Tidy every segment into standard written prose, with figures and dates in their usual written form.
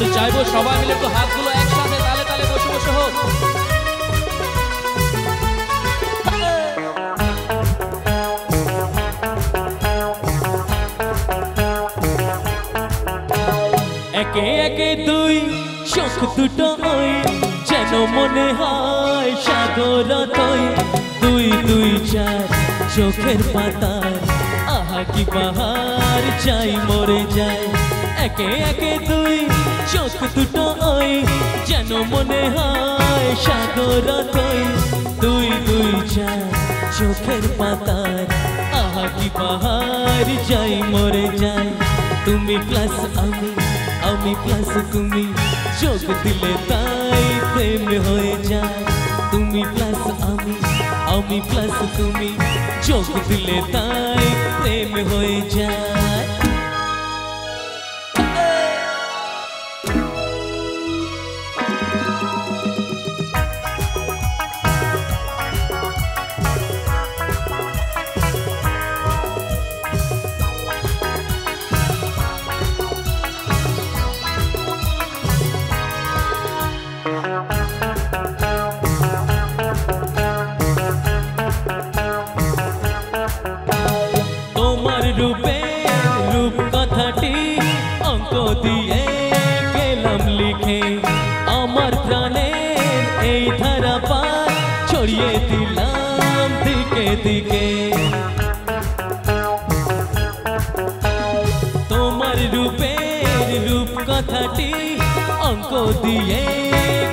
একটু চাইবো সবাই মিলে একটু হাতগুলো একসাথে তালে তালে বসে বসে হোক। একে একে দুই চোখ দুটো ওই যেন মনে হয় সাগর তৈ। দুই দুই চার চোখের পাতার আহা কি বাহার যাই মরে যায়। একে একে দুই চোখ দুটো ওই যেন মনে হয় সাগর তৈ। দুই দুই চার চোখের পাতার আহা কি বাহার যাই মরে যায়। তুমি প্লাস আমি প্লাস তুমি চোখ দিলে তাই প্রেম হয়ে যায়। তুমি প্লাস আমি প্লাস তুমি চোখ দিলে তাই প্রেম হয়ে যায়। রূপ কথাটি অঙ্ক দিয়ে গেলাম লিখে আমার প্রাণের এই ধারা পার ছড়িয়ে দিলাম দিকে দিকে। তোমার রূপ কথাটি অঙ্ক দিয়ে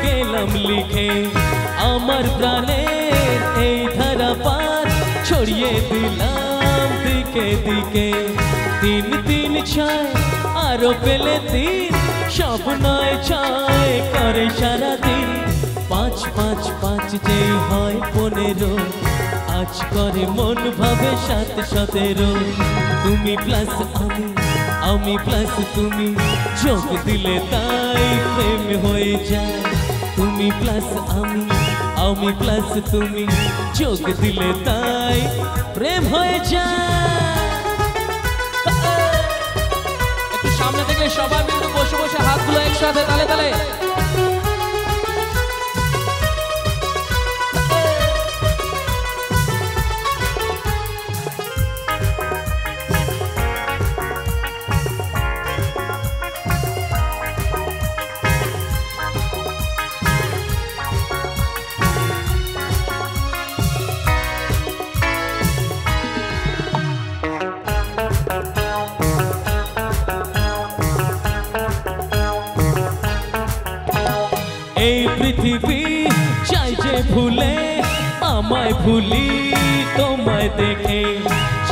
গেলাম লিখে আমার প্রাণের এই ধারা পার ছড়িয়ে দিলাম দিকে দিকে। তিন তিন ছয় আরো পেলে তিন সব নয় ছয় করে সারাদিন। পাঁচ পাঁচ পাঁচ যেই হয় 15 আজ করে মন ভাবে 7 17। তুমি প্লাস আমি প্লাস তুমি চোখ দিলে তাই প্রেম হয়ে যায়। তুমি প্লাস আমি প্লাস তুমি চোখ দিলে তাই প্রেম হয়ে যায়। একটু সামনে থেকে সবাই মিলে বসে বসে হাতগুলো একসাথে তালে তালে। এই পৃথিবী চাই যে ভুলে আমায় ভুলি তোমায় দেখে।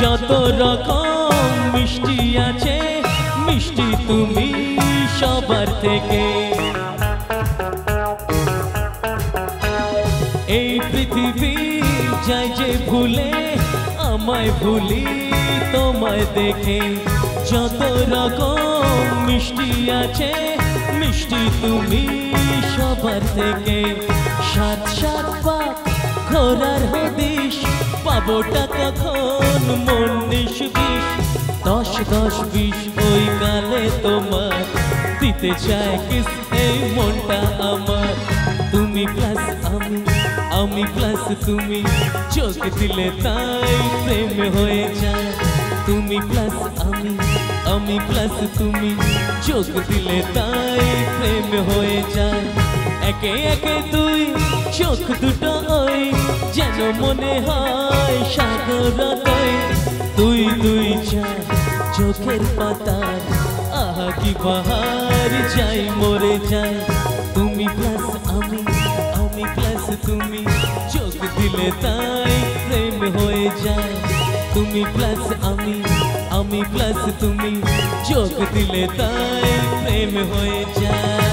যত রকম মিষ্টি আছে মিষ্টি তুমি সবার থেকে। এই পৃথিবী চাই যে ভুলে আমায় ভুলি তোমায় দেখে। যত রকম মিষ্টি আছে মিষ্টি তুমি সবার থেকে। 7 7 পাক ঘোরার হদিশ পাবোটা কখন মন 19 20 10 20 ওই গালে তোমার দিতে চায় কিস এই মনটা আমার। তুমি প্লাস আমি প্লাস তুমি চোখ দিলে তাই প্রেম হয়ে যায়। তুমি প্লাস আমি প্লাস তুমি চোখ দিলে তাই প্রেম হয়ে যায়। একে একে দুই চোখ দুটো ওই যেন মনে হয় সাগর তৈ। দুই দুই চার চোখের পাতার আহা কি বাহার যাই মরে যায়। তুমি প্লাস আমি প্লাস তুমি চোখ দিলে তাই প্রেম হয়ে যায়। তুমি প্লাস আমি প্লাস তুমি চোখ দিলে তাই প্রেম হয়ে যায়।